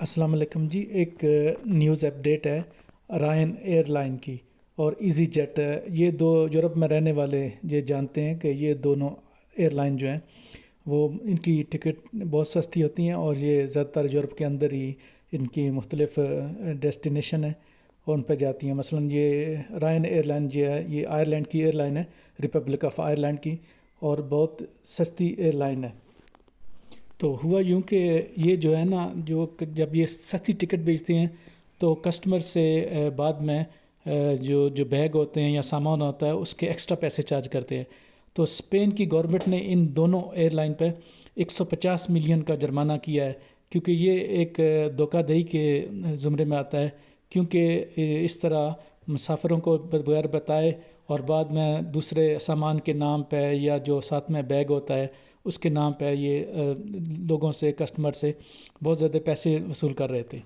السلام علیکم جی، ایک نیوز اپڈیٹ ہے رائن ایئر لائن کی اور ایزی جیٹ. یہ دو یورپ میں رہنے والے یہ جانتے ہیں کہ یہ دونوں ایئر لائن جو ہیں وہ ان کی ٹکٹ بہت سستی ہوتی ہیں اور یہ زیادہ تر یورپ کے اندر ہی ان کی مختلف ڈیسٹینیشن ہیں اور ان پہ جاتی ہیں. مثلا یہ رائن ایئر لائن جو ہے یہ آئرلینڈ کی ایئر لائن ہے، ریپبلک آف آئرلینڈ کی، اور بہت سستی ایئر لائن ہے. تو ہوا یوں کہ یہ جو ہے نا، جب یہ سستی ٹکٹ بیچتے ہیں تو کسٹمر سے بعد میں جو بیگ ہوتے ہیں یا سامان ہوتا ہے اس کے ایکسٹرا پیسے چارج کرتے ہیں. تو اسپین کی گورنمنٹ نے ان دونوں ایئر لائن پہ 150 ملین کا جرمانہ کیا ہے، کیونکہ یہ ایک دھوکہ دہی کے زمرے میں آتا ہے. کیونکہ اس طرح مسافروں کو بغیر بتائے اور بعد میں دوسرے سامان کے نام پہ یا جو ساتھ میں بیگ ہوتا ہے اس کے نام پہ یہ لوگوں سے، کسٹمر سے بہت زیادہ پیسے وصول کر رہے تھے.